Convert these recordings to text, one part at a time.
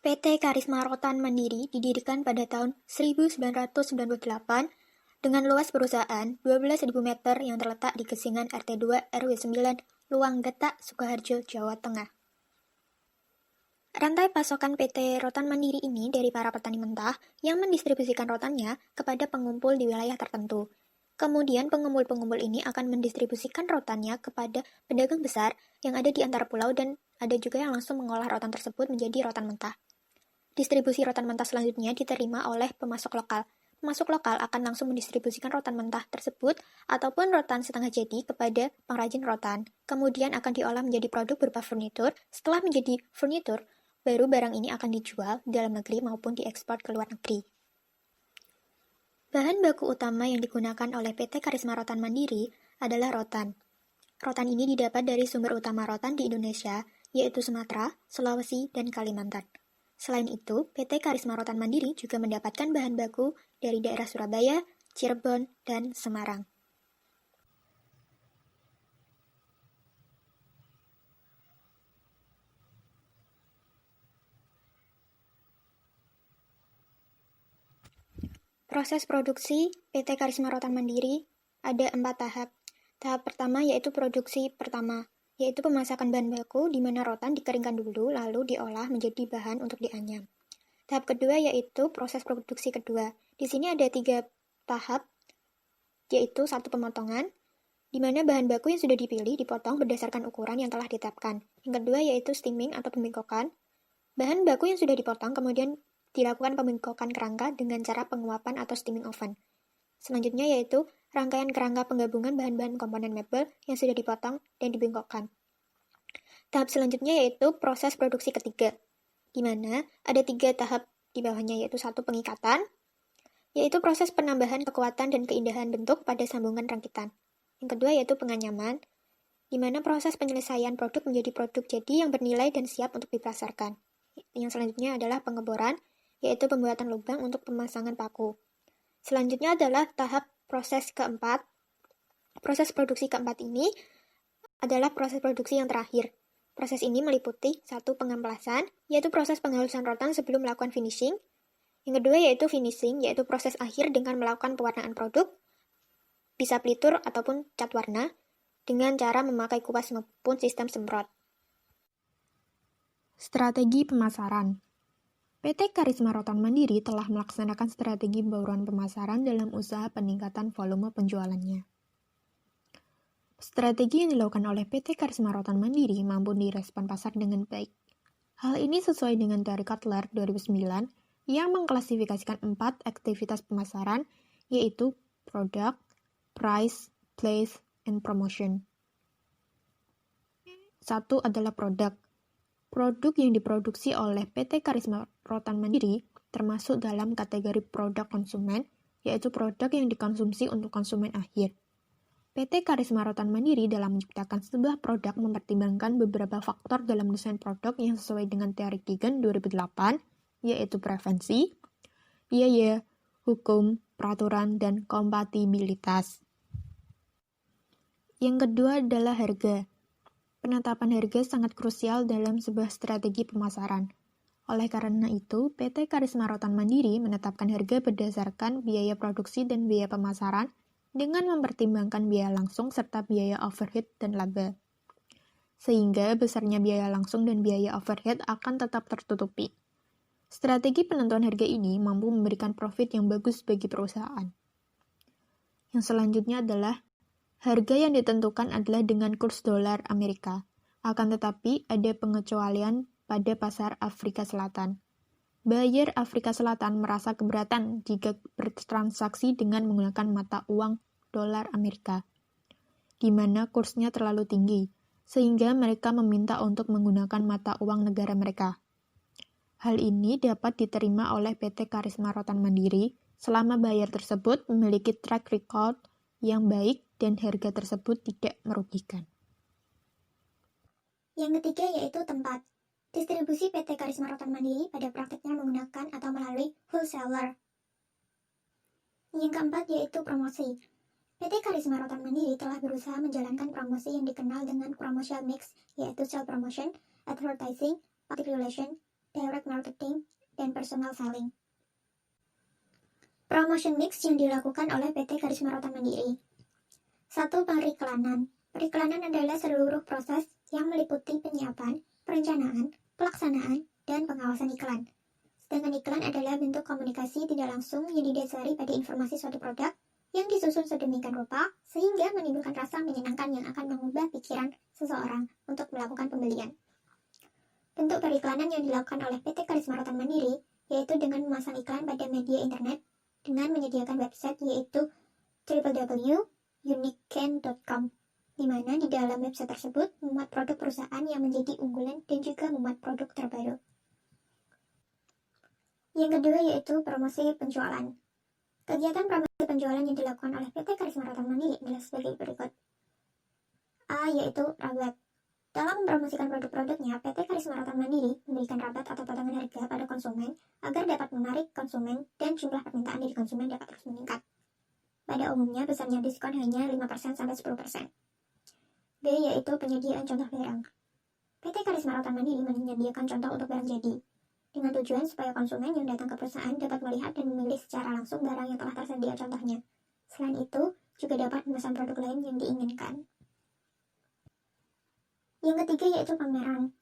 PT Karisma Rotan Mandiri didirikan pada tahun 1998 dengan luas perusahaan 12.000 meter yang terletak di Gesingan RT 2 RW 9, Luang Getak, Sukoharjo, Jawa Tengah. Rantai pasokan PT Rotan Mandiri ini dari para petani mentah yang mendistribusikan rotannya kepada pengumpul di wilayah tertentu. Kemudian pengumpul-pengumpul ini akan mendistribusikan rotannya kepada pedagang besar yang ada di antar pulau dan ada juga yang langsung mengolah rotan tersebut menjadi rotan mentah. Distribusi rotan mentah selanjutnya diterima oleh pemasok lokal. Pemasok lokal akan langsung mendistribusikan rotan mentah tersebut ataupun rotan setengah jadi kepada pengrajin rotan. Kemudian akan diolah menjadi produk berupa furnitur. Setelah menjadi furnitur, baru barang ini akan dijual di dalam negeri maupun diekspor ke luar negeri. Bahan baku utama yang digunakan oleh PT Karisma Rotan Mandiri adalah rotan. Rotan ini didapat dari sumber utama rotan di Indonesia, yaitu Sumatera, Sulawesi, dan Kalimantan. Selain itu, PT Karisma Rotan Mandiri juga mendapatkan bahan baku dari daerah Surabaya, Cirebon, dan Semarang. Proses produksi PT Karisma Rotan Mandiri ada 4 tahap. Tahap pertama yaitu produksi pertama, yaitu pemasakan bahan baku di mana rotan dikeringkan dulu lalu diolah menjadi bahan untuk dianyam. Tahap kedua yaitu proses produksi kedua. Di sini ada 3 tahap, yaitu 1 pemotongan, di mana bahan baku yang sudah dipilih dipotong berdasarkan ukuran yang telah ditetapkan. Yang kedua yaitu steaming atau pembengkokan. Bahan baku yang sudah dipotong kemudian dilakukan pembengkokan kerangka dengan cara penguapan atau steaming oven. Selanjutnya yaitu rangkaian kerangka penggabungan bahan-bahan komponen mebel yang sudah dipotong dan dibengkokkan. Tahap selanjutnya yaitu proses produksi ketiga, di mana ada 3 tahap di bawahnya, yaitu 1 pengikatan, yaitu proses penambahan kekuatan dan keindahan bentuk pada sambungan rangkitan. Yang kedua yaitu penganyaman, di mana proses penyelesaian produk menjadi produk jadi yang bernilai dan siap untuk dipasarkan. Yang selanjutnya adalah pengeboran, yaitu pembuatan lubang untuk pemasangan paku. Selanjutnya adalah tahap proses keempat. Proses produksi keempat ini adalah proses produksi yang terakhir. Proses ini meliputi 1 pengampelasan, yaitu proses penghalusan rotan sebelum melakukan finishing. Yang kedua yaitu finishing, yaitu proses akhir dengan melakukan pewarnaan produk, bisa pelitur ataupun cat warna, dengan cara memakai kuas maupun sistem semprot. Strategi pemasaran. PT Karisma Rotan Mandiri telah melaksanakan strategi pembauran pemasaran dalam usaha peningkatan volume penjualannya. Strategi yang dilakukan oleh PT Karisma Rotan Mandiri mampu direspon pasar dengan baik. Hal ini sesuai dengan teori Kotler 2009 yang mengklasifikasikan 4 aktivitas pemasaran, yaitu product, price, place, and promotion. 1 adalah produk. Produk yang diproduksi oleh PT Karisma Rotan Mandiri termasuk dalam kategori produk konsumen, yaitu produk yang dikonsumsi untuk konsumen akhir. PT Karisma Rotan Mandiri dalam menciptakan sebuah produk mempertimbangkan beberapa faktor dalam desain produk yang sesuai dengan teori Gigan 2008, yaitu preferensi, biaya, hukum, peraturan, dan kompatibilitas. Yang kedua adalah harga. Penetapan harga sangat krusial dalam sebuah strategi pemasaran. Oleh karena itu, PT Karisma Rotan Mandiri menetapkan harga berdasarkan biaya produksi dan biaya pemasaran dengan mempertimbangkan biaya langsung serta biaya overhead dan laba. Sehingga besarnya biaya langsung dan biaya overhead akan tetap tertutupi. Strategi penentuan harga ini mampu memberikan profit yang bagus bagi perusahaan. Yang selanjutnya adalah harga yang ditentukan adalah dengan kurs dolar Amerika, akan tetapi ada pengecualian pada pasar Afrika Selatan. Buyer Afrika Selatan merasa keberatan jika bertransaksi dengan menggunakan mata uang dolar Amerika, di mana kursnya terlalu tinggi, sehingga mereka meminta untuk menggunakan mata uang negara mereka. Hal ini dapat diterima oleh PT Karisma Rotan Mandiri selama buyer tersebut memiliki track record yang baik dan harga tersebut tidak merugikan. Yang ketiga yaitu tempat. Distribusi PT Karisma Rotan Mandiri pada praktiknya menggunakan atau melalui wholesaler. Yang keempat yaitu promosi. PT Karisma Rotan Mandiri telah berusaha menjalankan promosi yang dikenal dengan promotional mix, yaitu sales promotion, advertising, public relation, direct marketing, dan personal selling. Promotion mix yang dilakukan oleh PT Karisma Rotan Mandiri. 1. Periklanan. Periklanan adalah seluruh proses yang meliputi penyiapan, perencanaan, pelaksanaan, dan pengawasan iklan. Sedangkan iklan adalah bentuk komunikasi tidak langsung yang didasari pada informasi suatu produk yang disusun sedemikian rupa sehingga menimbulkan rasa menyenangkan yang akan mengubah pikiran seseorang untuk melakukan pembelian. Bentuk periklanan yang dilakukan oleh PT Karisma Rotan Mandiri yaitu dengan memasang iklan pada media internet dengan menyediakan website yaitu www.uniquen.com, di mana di dalam website tersebut memuat produk perusahaan yang menjadi unggulan dan juga memuat produk terbaru. Yang kedua yaitu promosi penjualan. Kegiatan promosi penjualan yang dilakukan oleh PT Karisma Rotan Mandiri adalah sebagai berikut. A. Yaitu rabat. Dalam mempromosikan produk-produknya, PT Karisma Rotan Mandiri memberikan rabat atau potongan harga pada konsumen agar dapat menarik konsumen dan jumlah permintaan dari konsumen dapat terus meningkat. Pada umumnya, besarnya diskon hanya 5% sampai 10%. B. Yaitu penyediaan contoh barang. PT Karisma Rotan Mandiri menyediakan contoh untuk barang jadi, dengan tujuan supaya konsumen yang datang ke perusahaan dapat melihat dan memilih secara langsung barang yang telah tersedia contohnya. Selain itu, juga dapat memesan produk lain yang diinginkan. Yang ketiga yaitu pameran.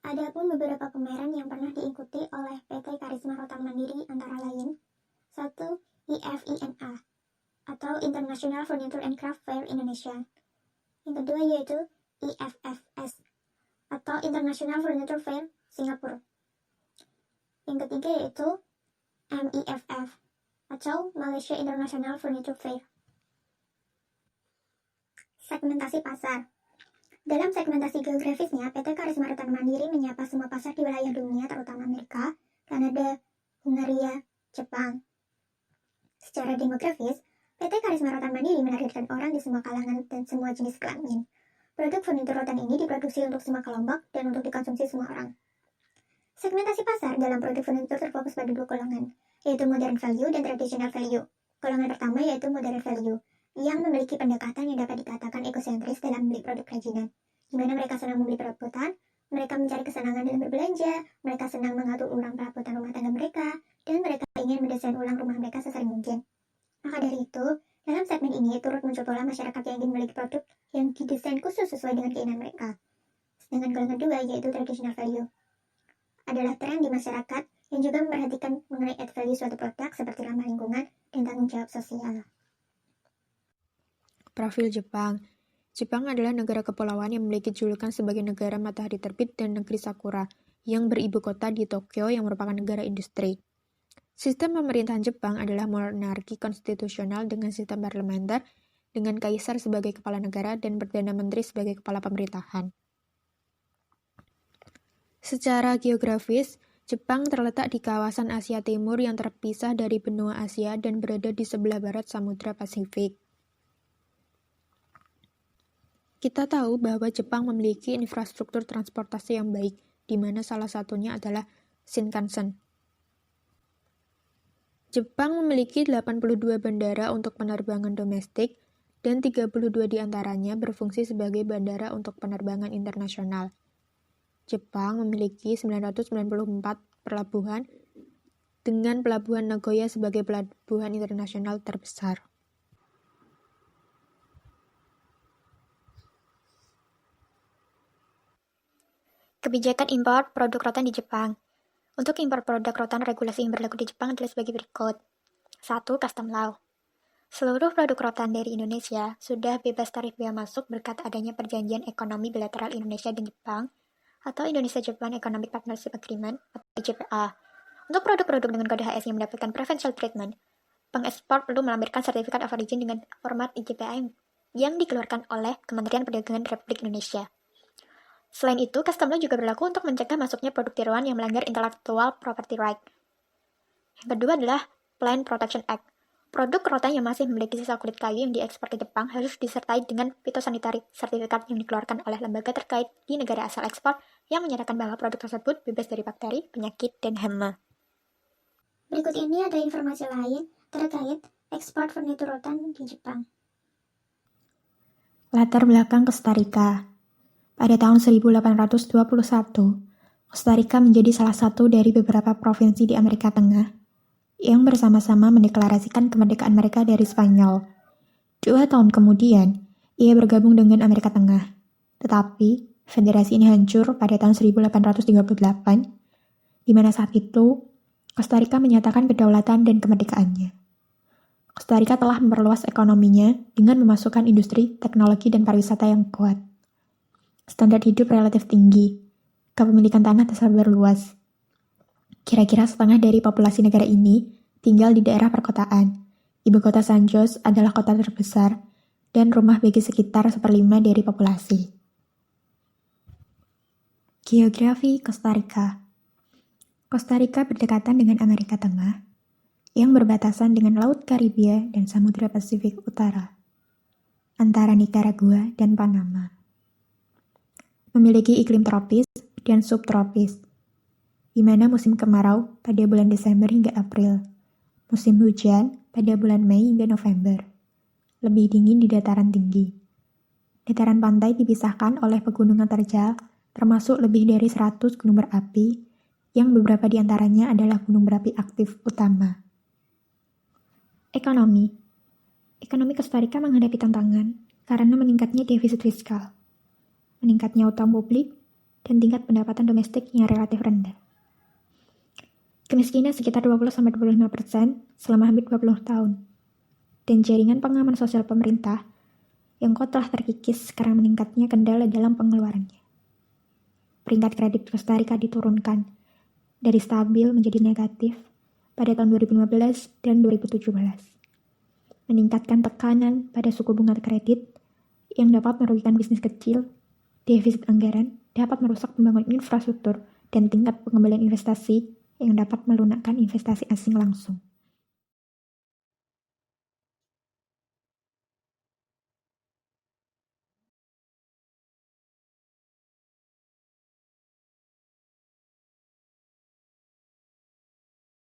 Adapun beberapa pameran yang pernah diikuti oleh PT Karisma Rotan Mandiri antara lain 1. IFINA atau International Furniture and Craft Fair Indonesia. Yang kedua yaitu IFFS atau International Furniture Fair Singapura. Yang ketiga yaitu MEFF atau Malaysia International Furniture Fair. Segmentasi pasar. Dalam segmentasi geografisnya, PT Karisma Rotan Mandiri menyapa semua pasar di wilayah dunia, terutama Amerika, Kanada, Hungaria, Jepang. Secara demografis, PT Karisma Rotan Mandiri menargetkan orang di semua kalangan dan semua jenis kelamin. Produk furnitur rotan ini diproduksi untuk semua kelompok dan untuk dikonsumsi semua orang. Segmentasi pasar dalam produk furnitur terfokus pada dua golongan, yaitu modern value dan traditional value. Golongan pertama yaitu modern value, yang memiliki pendekatan yang dapat dikatakan egosentris dalam membeli produk kerajinan, di mana mereka senang membeli perabotan, mereka mencari kesenangan dalam berbelanja, mereka senang mengatur ulang perabotan rumah tangga mereka, dan mereka ingin mendesain ulang rumah mereka sesering mungkin. Maka dari itu, dalam segmen ini turut muncul pola masyarakat yang ingin memiliki produk yang didesain khusus sesuai dengan keinginan mereka. Sedangkan golongan kedua yaitu traditional value, adalah tren di masyarakat yang juga memperhatikan mengenai add value suatu produk seperti ramah lingkungan dan tanggung jawab sosial. Profil Jepang. Jepang adalah negara kepulauan yang memiliki julukan sebagai negara matahari terbit dan negeri sakura, yang beribu kota di Tokyo yang merupakan negara industri. Sistem pemerintahan Jepang adalah monarki konstitusional dengan sistem parlementer, dengan kaisar sebagai kepala negara dan perdana menteri sebagai kepala pemerintahan. Secara geografis, Jepang terletak di kawasan Asia Timur yang terpisah dari benua Asia dan berada di sebelah barat Samudra Pasifik. Kita tahu bahwa Jepang memiliki infrastruktur transportasi yang baik, di mana salah satunya adalah Shinkansen. Jepang memiliki 82 bandara untuk penerbangan domestik, dan 32 diantaranya berfungsi sebagai bandara untuk penerbangan internasional. Jepang memiliki 994 pelabuhan, dengan pelabuhan Nagoya sebagai pelabuhan internasional terbesar. Kebijakan impor produk rotan di Jepang. Untuk impor produk rotan, regulasi yang berlaku di Jepang adalah sebagai berikut. 1. Custom Law. Seluruh produk rotan dari Indonesia sudah bebas tarif bea masuk berkat adanya perjanjian ekonomi bilateral Indonesia dan Jepang atau Indonesia-Japan Economic Partnership Agreement atau IJPA. Untuk produk-produk dengan kode HS yang mendapatkan preferential treatment, pengekspor perlu melampirkan sertifikat of origin dengan format IJPA yang dikeluarkan oleh Kementerian Perdagangan Republik Indonesia. Selain itu, custom law juga berlaku untuk mencegah masuknya produk tiruan yang melanggar intellectual property right. Yang kedua adalah Plant Protection Act. Produk rotan yang masih memiliki sisa kulit kayu yang diekspor ke Jepang harus disertai dengan phytosanitary sertifikat yang dikeluarkan oleh lembaga terkait di negara asal ekspor yang menyatakan bahwa produk tersebut bebas dari bakteri, penyakit, dan hama. Berikut ini ada informasi lain terkait ekspor furnitur rotan di Jepang. Latar belakang Costa Rica. Pada tahun 1821, Costa Rica menjadi salah satu dari beberapa provinsi di Amerika Tengah yang bersama-sama mendeklarasikan kemerdekaan mereka dari Spanyol. 2 tahun kemudian, ia bergabung dengan Amerika Tengah. Tetapi, federasi ini hancur pada tahun 1838, di mana saat itu, Costa Rica menyatakan kedaulatan dan kemerdekaannya. Costa Rica telah memperluas ekonominya dengan memasukkan industri, teknologi, dan pariwisata yang kuat. Standar hidup relatif tinggi, kepemilikan tanah tersebar luas. Kira-kira setengah dari populasi negara ini tinggal di daerah perkotaan. Ibu kota San Jose adalah kota terbesar, dan rumah bagi sekitar 1/5 dari populasi. Geografi Costa Rica. Costa Rica berdekatan dengan Amerika Tengah, yang berbatasan dengan Laut Karibia dan Samudra Pasifik Utara, antara Nicaragua dan Panama. Memiliki iklim tropis dan subtropis, di mana musim kemarau pada bulan Desember hingga April, musim hujan pada bulan Mei hingga November. Lebih dingin di dataran tinggi. Dataran pantai dipisahkan oleh pegunungan terjal, termasuk lebih dari 100 gunung berapi, yang beberapa di antaranya adalah gunung berapi aktif utama. Ekonomi. Ekonomi Costa Rica menghadapi tantangan karena meningkatnya defisit fiskal, meningkatnya utang publik, dan tingkat pendapatan domestik yang relatif rendah. Kemiskinan sekitar 20-25% selama hampir 20 tahun. Dan jaringan pengaman sosial pemerintah yang kuat telah terkikis karena meningkatnya kendala dalam pengeluarannya. Peringkat kredit Costa Rica diturunkan dari stabil menjadi negatif pada tahun 2015 dan 2017. Meningkatkan tekanan pada suku bunga kredit yang dapat merugikan bisnis kecil, defisit anggaran dapat merusak pembangunan infrastruktur dan tingkat pengembalian investasi yang dapat melunakkan investasi asing langsung.